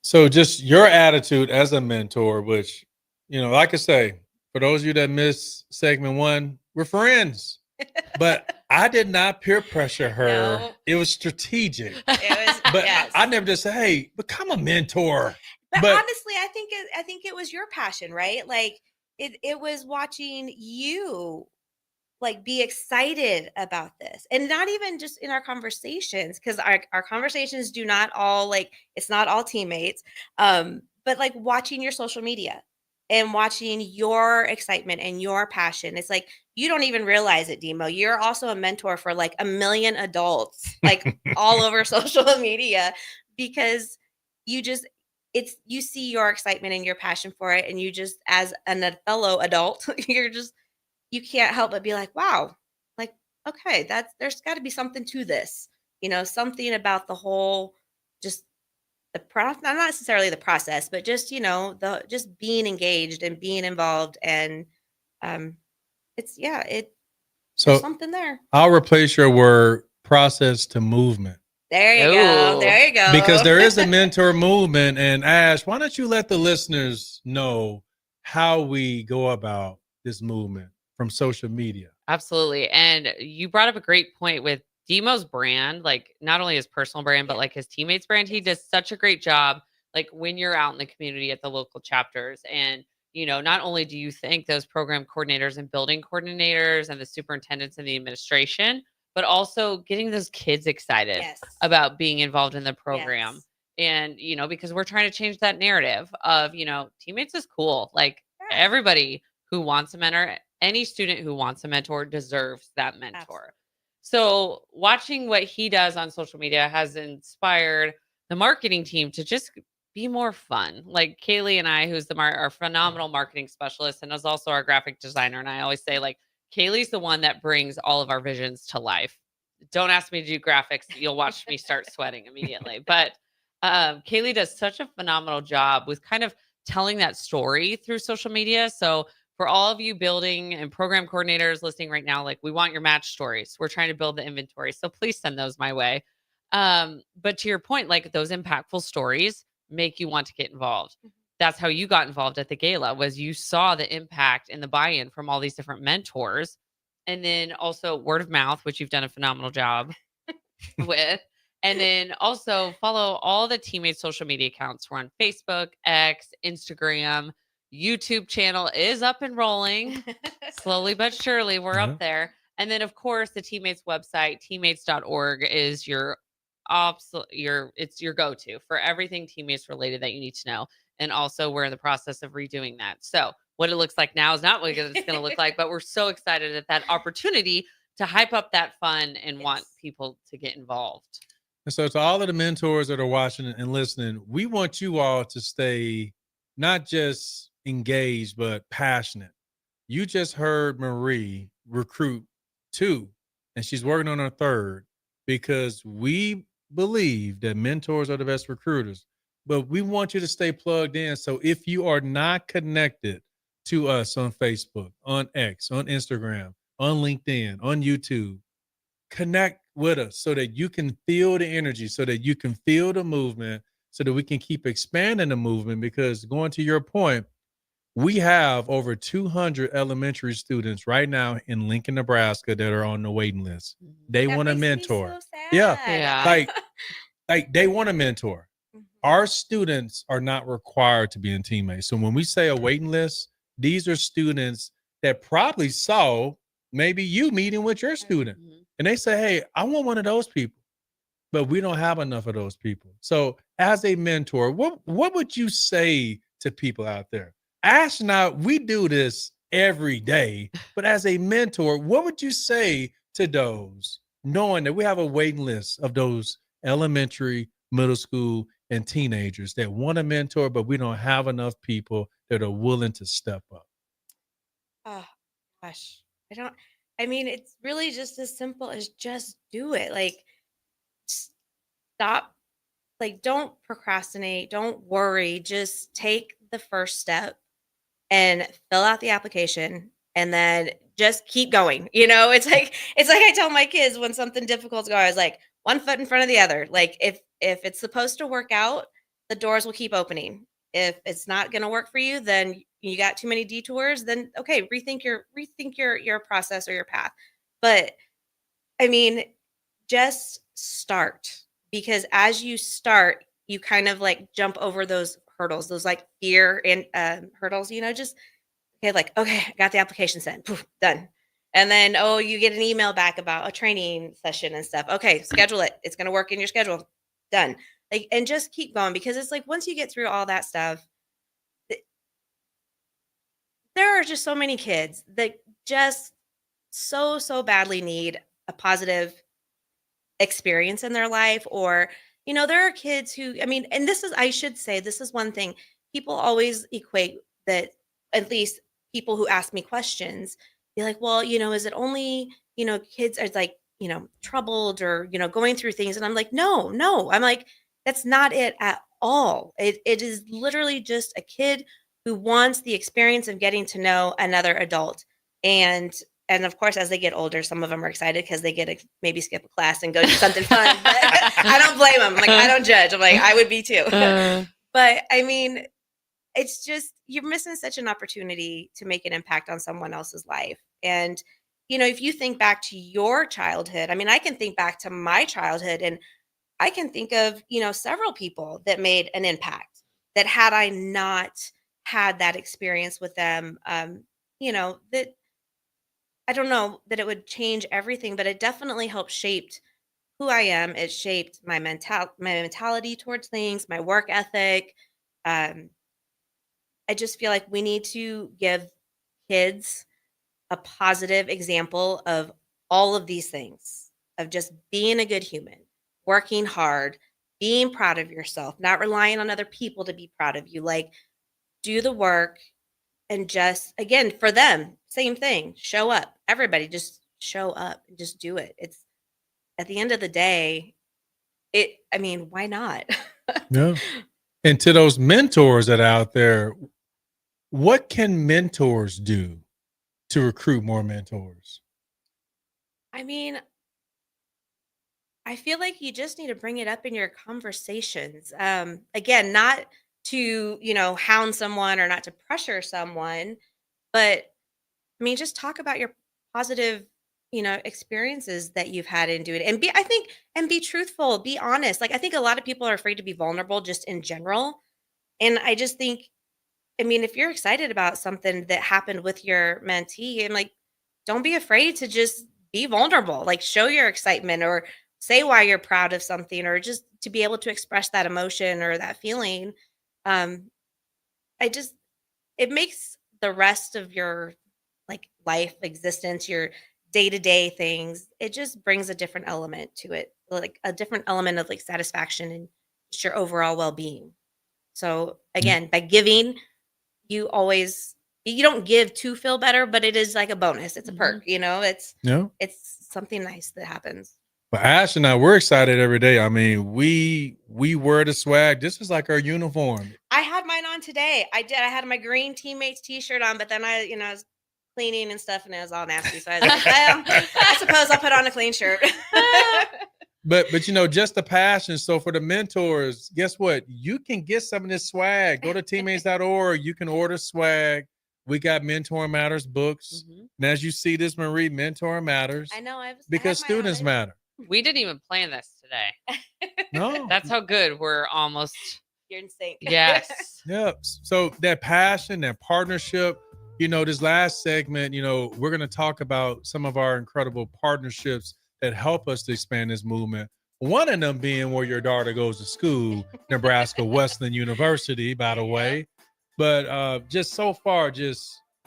So just your attitude as a mentor, which, like I say, for those of you that missed segment 1, We're friends. But I did not peer pressure her. No. It was strategic. It was, But yes. I never just say, hey, become a mentor. But honestly, I think it was your passion, right? Like it was watching you like be excited about this, and not even just in our conversations, because our conversations do not all like, it's not all teammates, but like watching your social media and watching your excitement and your passion. It's like you don't even realize it, DeMo. You're also a mentor for like a million adults, like all over social media, because you just you see your excitement and your passion for it, and you just, as a fellow adult, you can't help but be like, wow, like, okay, there's got to be something to this, something about the whole, just not necessarily the process, but just, just being engaged and being involved. And there's something there. I'll replace your word process to movement. There you go. There you go. Because there is a mentor movement. And Ash, why don't you let the listeners know how we go about this movement from social media? Absolutely. And you brought up a great point with DeMo's brand, like not only his personal brand, but like his teammates brand. He does such a great job, like when you're out in the community at the local chapters. And, not only do you thank those program coordinators and building coordinators and the superintendents and the administration, but also getting those kids excited about being involved in the program. And, because we're trying to change that narrative of, teammates is cool. Like everybody who wants a mentor, any student who wants a mentor deserves that mentor. Absolutely. So watching what he does on social media has inspired the marketing team to just be more fun. Like Kaylee and I, who's our phenomenal marketing specialist and is also our graphic designer. And I always say, like, Kaylee's the one that brings all of our visions to life. Don't ask me to do graphics. You'll watch me start sweating immediately. But Kaylee does such a phenomenal job with kind of telling that story through social media. So for all of you building and program coordinators listening right now, like, we want your match stories. We're trying to build the inventory. So please send those my way. But to your point, like, those impactful stories make you want to get involved. That's how you got involved at the gala, was you saw the impact and the buy-in from all these different mentors. And then also word of mouth, which you've done a phenomenal job with. And then also follow all the teammates social media accounts. We're on Facebook, X, Instagram, YouTube channel is up and rolling. Slowly but surely, we're up there. And then, of course, the teammates website, teammates.org, is your go-to for everything teammates related that you need to know. And also, we're in the process of redoing that. So what it looks like now is not what it's going to look like, but we're so excited at that opportunity to hype up that fun and want people to get involved. And so to all of the mentors that are watching and listening, we want you all to stay not just engaged, but passionate. You just heard Marie recruit 2, and she's working on her 3rd, because we believe that mentors are the best recruiters. But we want you to stay plugged in. So if you are not connected to us on Facebook, on X, on Instagram, on LinkedIn, on YouTube, connect with us so that you can feel the energy, so that you can feel the movement, so that we can keep expanding the movement. Because going to your point, we have over 200 elementary students right now in Lincoln, Nebraska that are on the waiting list. They want a mentor. So sad. Yeah. Like they want a mentor. Our students are not required to be in teammates. So when we say a waiting list, these are students that probably saw maybe you meeting with your student. And they say, hey, I want one of those people. But we don't have enough of those people. So as a mentor, what would you say to people out there? Ash and I, we do this every day. But as a mentor, what would you say to those, knowing that we have a waiting list of those elementary, middle school, and teenagers that want a mentor, but we don't have enough people that are willing to step up? Oh, gosh. It's really just as simple as just do it. Like, stop. Like, don't procrastinate. Don't worry. Just take the first step and fill out the application, and then just keep going. It's like I tell my kids when something difficult's going, I was like, one foot in front of the other. Like, if it's supposed to work out, the doors will keep opening. If it's not going to work for you, then you got too many detours, then okay, rethink your process or your path. But I mean, just start, because as you start, you kind of like jump over those hurdles, those like fear and hurdles, just okay, like, okay, I got the application sent, poof, done. And then, oh, you get an email back about a training session and stuff. Okay, schedule it. It's going to work in your schedule. Done. Like, and just keep going, because it's like once you get through all that stuff, there are just so many kids that just so badly need a positive experience in their life. Or, there are kids who, I mean, and I should say, this is one thing people always equate that, at least people who ask me questions, be like, well, is it only, kids are like, troubled or, going through things. And I'm like, no. I'm like, that's not it at all. It is literally just a kid who wants the experience of getting to know another adult. And of course, as they get older, some of them are excited because they get to maybe skip a class and go do something fun. But I don't blame them. Like, I don't judge. I'm like, I would be too. But I mean, it's just, you're missing such an opportunity to make an impact on someone else's life. And, if you think back to your childhood, I mean, I can think back to my childhood, and I can think of, several people that made an impact that, had I not had that experience with them, that, I don't know that it would change everything, but it definitely helped shaped who I am. It shaped my mentality towards things, my work ethic. I just feel like we need to give kids a positive example of all of these things, of just being a good human, working hard, being proud of yourself, not relying on other people to be proud of you. Like, do the work. And just, again, for them, same thing. Show up. Everybody just show up and just do it. It's, at the end of the day, why not? Yeah. And to those mentors that are out there, what can mentors do to recruit more mentors? I mean, I feel like you just need to bring it up in your conversations. Again, not to, hound someone or not to pressure someone, but I mean, just talk about your positive, experiences that you've had in doing it, and be truthful, be honest. Like, I think a lot of people are afraid to be vulnerable just in general. And I just think, I mean, if you're excited about something that happened with your mentee, I'm like, don't be afraid to just be vulnerable, like show your excitement or say why you're proud of something, or just to be able to express that emotion or that feeling. Um, it makes the rest of your like life existence, your day-to-day things, it just brings a different element to it, like a different element of like satisfaction and just your overall well-being. So again, by giving, you don't give to feel better, but it is like a bonus. It's a perk, it's something nice that happens. But Ash and I, we're excited every day. I mean, we wear the swag. This is like our uniform. I had mine on today. I did. I had my green TeamMates t-shirt on, but then I was cleaning and stuff, and it was all nasty. So I was like, I suppose I'll put on a clean shirt. But just the passion. So for the mentors, guess what? You can get some of this swag. Go to teammates.org. You can order swag. We got Mentor Matters books. Mhm. And as you see this, Marie, Mentor Matters. I know. Because students matter. We didn't even plan this today. No. That's how good we're almost. You're in sync. Yes. Yep. So that passion, that partnership, this last segment, we're going to talk about some of our incredible partnerships that help us to expand this movement. One of them being where your daughter goes to school, Nebraska Wesleyan University, by the way. But just so far,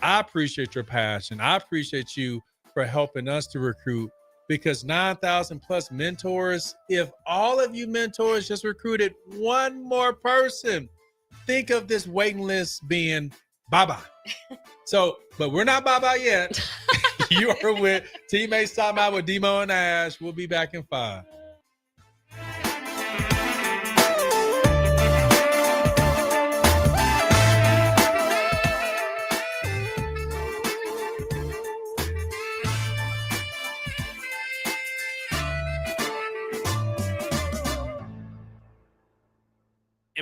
I appreciate your passion. I appreciate you for helping us to recruit, because 9,000 plus mentors, if all of you mentors just recruited one more person, think of this waiting list being bye-bye. So, but we're not bye-bye yet. You are with Teammates Timeout with DeMo and Ash. We'll be back in 5.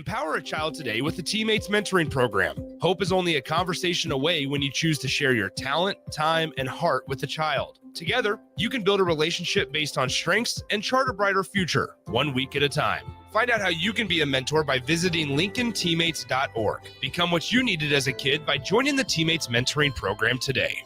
Empower a child today with the TeamMates mentoring program. Hope is only a conversation away when you choose to share your talent, time, and heart with the child. Together, you can build a relationship based on strengths and chart a brighter future, 1 week at a time. Find out how you can be a mentor by visiting LincolnTeammates.org. Become what you needed as a kid by joining the TeamMates mentoring program today.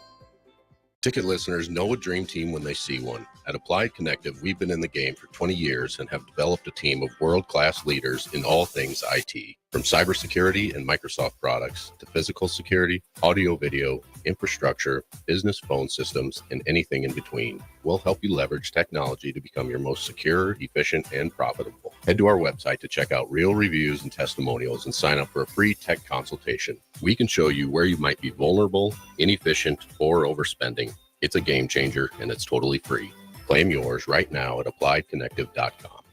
Ticket listeners know a dream team when they see one. At Applied Connective, we've been in the game for 20 years and have developed a team of world-class leaders in all things IT. From cybersecurity and Microsoft products to physical security, audio-video, infrastructure, business phone systems, and anything in between. We'll help you leverage technology to become your most secure, efficient, and profitable. Head to our website to check out real reviews and testimonials and sign up for a free tech consultation. We can show you where you might be vulnerable, inefficient, or overspending. It's a game changer, and it's totally free. Claim yours right now at appliedconnective.com.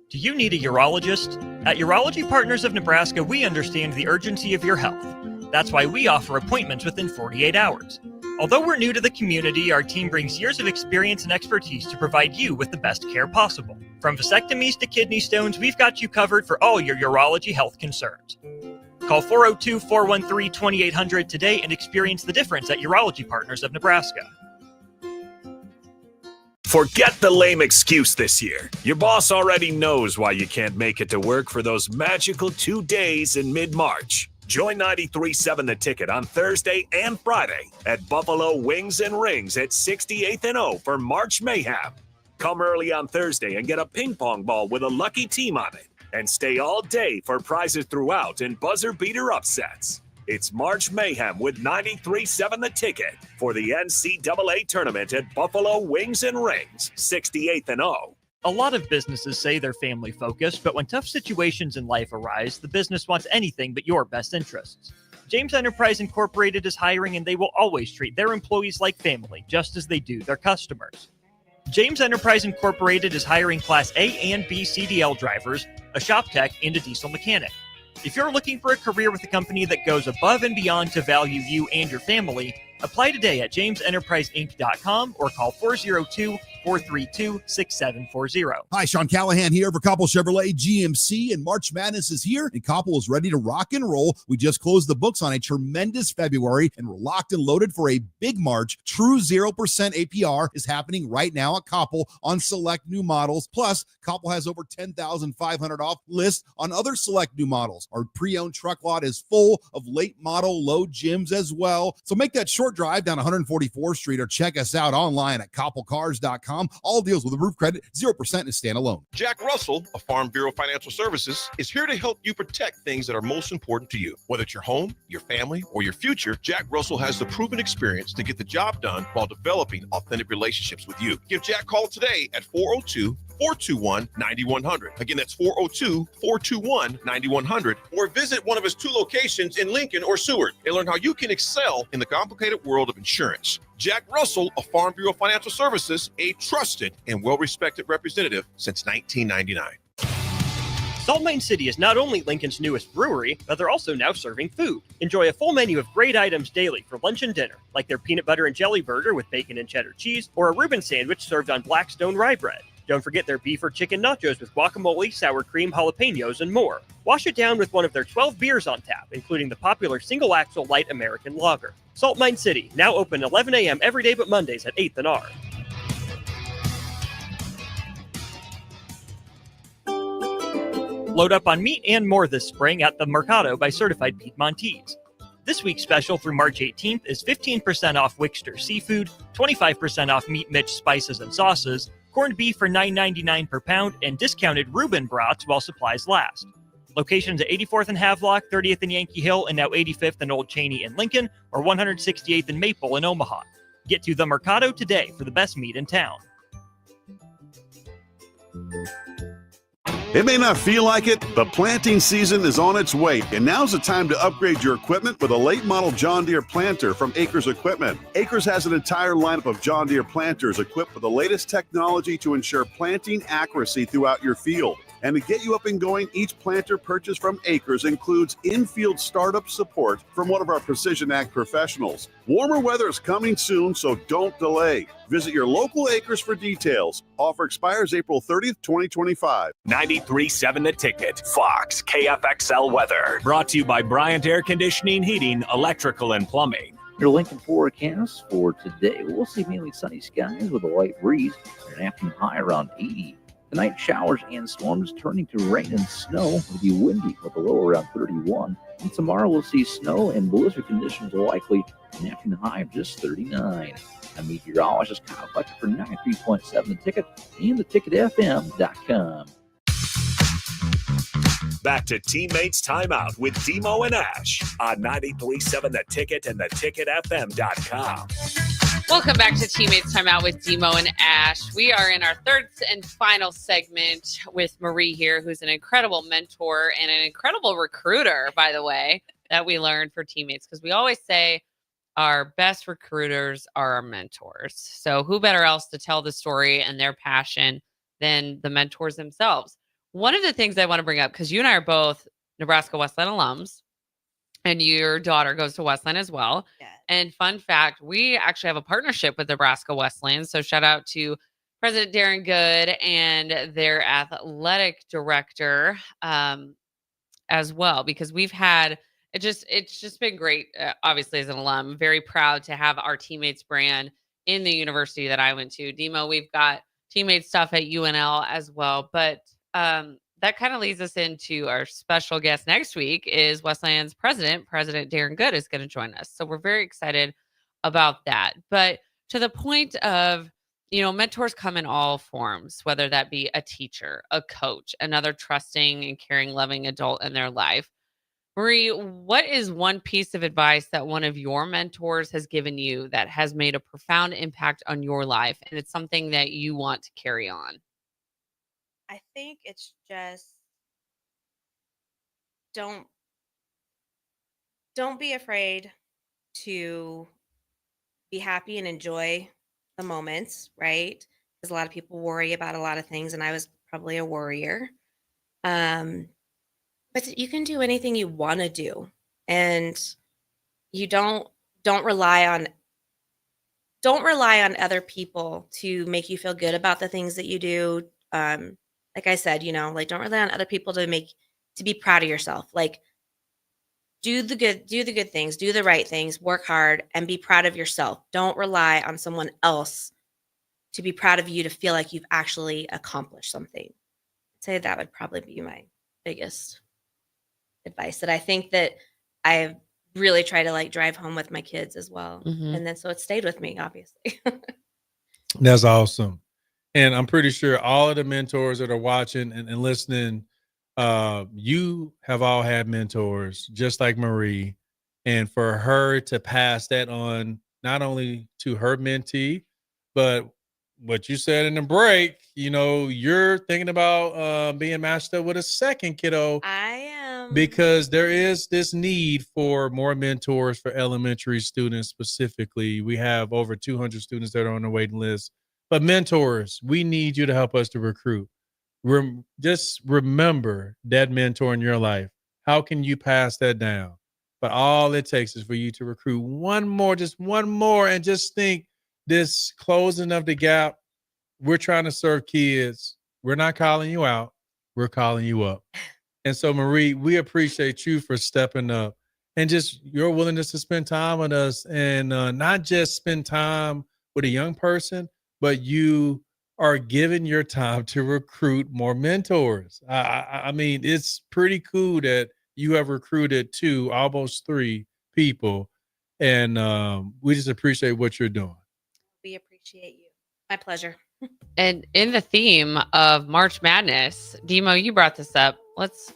Do you need a urologist? At Urology Partners of Nebraska, we understand the urgency of your health. That's why we offer appointments within 48 hours. Although we're new to the community, our team brings years of experience and expertise to provide you with the best care possible. From vasectomies to kidney stones, we've got you covered for all your urology health concerns. Call 402-413-2800 today and experience the difference at Urology Partners of Nebraska. Forget the lame excuse this year. Your boss already knows why you can't make it to work for those magical 2 days in mid-March. Join 93.7 The Ticket on Thursday and Friday at Buffalo Wings and Rings at 68th and O for March Mayhem. Come early on Thursday and get a ping pong ball with a lucky team on it. And stay all day for prizes throughout and buzzer beater upsets. It's March Mayhem with 93.7 The Ticket for the NCAA tournament at Buffalo Wings and Rings, 68th and O. A lot of businesses say they're family focused, but when tough situations in life arise, the business wants anything but your best interests. James Enterprise Incorporated is hiring, and they will always treat their employees like family, just as they do their customers. James Enterprise Incorporated is hiring Class A and B CDL drivers, a shop tech, and a diesel mechanic. If you're looking for a career with a company that goes above and beyond to value you and your family, apply today at jamesenterpriseinc.com or call 402-432-6740. Hi, Sean Callahan here for Koppel Chevrolet GMC, and March Madness is here, and Koppel is ready to rock and roll. We just closed the books on a tremendous February, and we're locked and loaded for a big March. True 0% APR is happening right now at Koppel on select new models. Plus, Koppel has over $10,500 off list on other select new models. Our pre-owned truck lot is full of late model low gyms as well. So make that short drive down 144th Street or check us out online at koppelcars.com. All deals with a roof credit, 0% is standalone. Jack Russell of Farm Bureau Financial Services is here to help you protect things that are most important to you. Whether it's your home, your family, or your future, Jack Russell has the proven experience to get the job done while developing authentic relationships with you. Give Jack a call today at 402-421-9100. Again, that's 402-421-9100. Or visit one of his 2 locations in Lincoln or Seward and learn how you can excel in the complicated world of insurance. Jack Russell of Farm Bureau Financial Services, a trusted and well-respected representative since 1999. Salt Mine City is not only Lincoln's newest brewery, but they're also now serving food. Enjoy a full menu of great items daily for lunch and dinner, like their peanut butter and jelly burger with bacon and cheddar cheese, or a Reuben sandwich served on Blackstone rye bread. Don't forget their beef or chicken nachos with guacamole, sour cream, jalapenos, and more. Wash it down with one of their 12 beers on tap, including the popular Single Axle Light American Lager. Salt Mine City, now open 11 a.m. every day but Mondays at 8th and R. Load up on meat and more this spring at the Mercado by Certified Piedmontese. This week's special through March 18th is 15% off Wickster Seafood, 25% off Meat Mitch spices and sauces, corned beef for $9.99 per pound, and discounted Reuben brats while supplies last. Locations at 84th and Havelock, 30th and Yankee Hill, and now 85th and Old Cheney in Lincoln, or 168th and Maple in Omaha. Get to the Mercado today for the best meat in town. It may not feel like it, but planting season is on its way, and now's the time to upgrade your equipment with a late model John Deere planter from Acres Equipment. Acres has an entire lineup of John Deere planters equipped with the latest technology to ensure planting accuracy throughout your field. And to get you up and going, each planter purchase from Acres includes in-field startup support from one of our Precision Ag professionals. Warmer weather is coming soon, so don't delay. Visit your local Acres for details. Offer expires April 30th, 2025. 93.7 The Ticket, Fox, KFXL weather. Brought to you by Bryant Air Conditioning, Heating, Electrical, and Plumbing. Your Lincoln forecast for today. We'll see mainly sunny skies with a light breeze. An afternoon high around 80. Tonight, showers and storms turning to rain and snow. It'll be windy with a low around 31. And tomorrow, we'll see snow and blizzard conditions likely. An afternoon high of just 39. I'm meteorologist Kyle Fletcher for 93.7 The Ticket and theticketfm.com. Back to Teammates Timeout with DeMo and Ash on 93.7 The Ticket and theticketfm.com. Welcome back to Teammates Timeout with DeMo and Ash. We are in our third and final segment with Marie here, who's an incredible mentor and an incredible recruiter, by the way, that we learned for Teammates. Because we always say our best recruiters are our mentors. So who better else to tell the story and their passion than the mentors themselves? One of the things I want to bring up, because you and I are both Nebraska Westland alums, and your daughter goes to Westland as well. Yeah. And fun fact, we actually have a partnership with Nebraska Westland. So shout out to President Darren Good and their athletic director as well, because we've had it's just been great. Obviously, as an alum, I'm very proud to have our Teammates brand in the university that I went to. DeMo, we've got Teammates stuff at UNL as well, but that kind of leads us into our special guest next week is Westland's President Darren Good is going to join us. So we're very excited about that. But to the point of, mentors come in all forms, whether that be a teacher, a coach, another trusting and caring, loving adult in their life. Marie, what is one piece of advice that one of your mentors has given you that has made a profound impact on your life? And it's something that you want to carry on? I think it's just don't be afraid to be happy and enjoy the moments, right? Because a lot of people worry about a lot of things, and I was probably a worrier. But you can do anything you want to do, and you don't rely on other people to make you feel good about the things that you do. Like I said, don't rely on other people to be proud of yourself. Like, do the good things, do the right things, work hard, and be proud of yourself. Don't rely on someone else to be proud of you, to feel like you've actually accomplished something. I'd say that would probably be my biggest advice that I think that I really try to drive home with my kids as well. Mm-hmm. And then so it stayed with me, obviously. That's awesome. And I'm pretty sure all of the mentors that are watching and listening, you have all had mentors just like Marie. And for her to pass that on, not only to her mentee, but what you said in the break, you're thinking about being matched up with a second kiddo. I am. Because there is this need for more mentors for elementary students specifically. We have over 200 students that are on the waiting list. But mentors, we need you to help us to recruit. Just remember that mentor in your life. How can you pass that down? But all it takes is for you to recruit just one more, and just think this closing of the gap. We're trying to serve kids. We're not calling you out. We're calling you up. And so, Marie, we appreciate you for stepping up and just your willingness to spend time with us, and not just spend time with a young person, but you are giving your time to recruit more mentors. I mean, it's pretty cool that you have recruited almost 3 people, and we just appreciate what you're doing. We appreciate you. My pleasure. And in the theme of March Madness, DeMo, you brought this up. Let's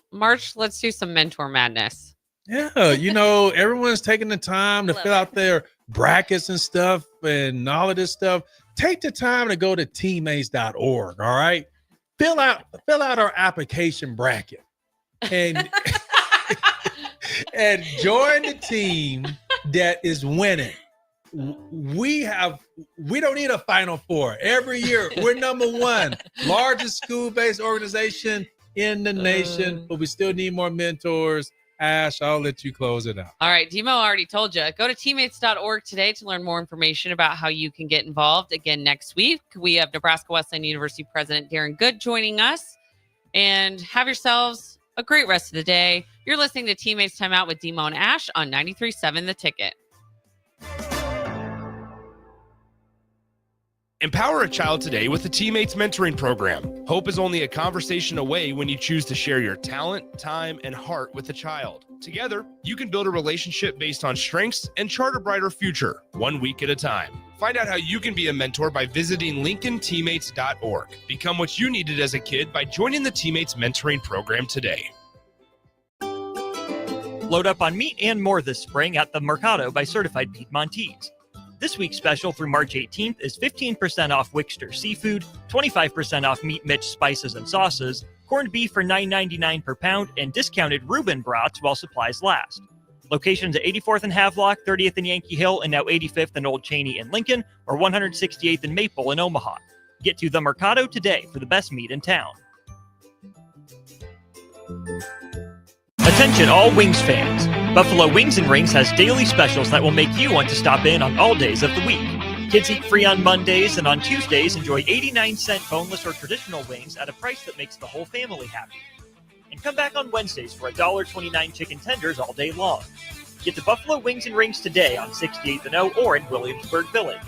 do some mentor madness. Yeah, everyone's taking the time to fill out their brackets and stuff and all of this stuff. Take the time to go to teammates.org, all right? Fill out our application bracket and and join the team that is winning. We don't need a Final Four. Every year, we're number 1 largest school-based organization in the nation, but we still need more mentors. Ash, I'll let you close it out. All right, DeMo already told you. Go to teammates.org today to learn more information about how you can get involved. Again, next week, we have Nebraska Wesleyan University President Darren Good joining us. And have yourselves a great rest of the day. You're listening to Teammates Timeout with DeMo and Ash on 93.7 The Ticket. Empower a child today with the TeamMates mentoring program. Hope is only a conversation away when you choose to share your talent, time, and heart with a child. Together, you can build a relationship based on strengths and chart a brighter future, 1 week at a time. Find out how you can be a mentor by visiting LincolnTeammates.org. Become what you needed as a kid by joining the TeamMates mentoring program today. Load up on meat and more this spring at the Mercado by Certified Piedmontese. This week's special through March 18th is 15% off Wickster seafood, 25% off Meat Mitch spices and sauces, corned beef for $9.99 per pound, and discounted Reuben brats while supplies last. Locations at 84th and Havelock, 30th and Yankee Hill, and now 85th and Old Cheney in Lincoln, or 168th and Maple in Omaha. Get to the Mercado today for the best meat in town. Attention all Wings fans. Buffalo Wings and Rings has daily specials that will make you want to stop in on all days of the week. Kids eat free on Mondays, and on Tuesdays enjoy 89-cent boneless or traditional wings at a price that makes the whole family happy. And come back on Wednesdays for $1.29 chicken tenders all day long. Get to Buffalo Wings and Rings today on 68th and O or in Williamsburg Village.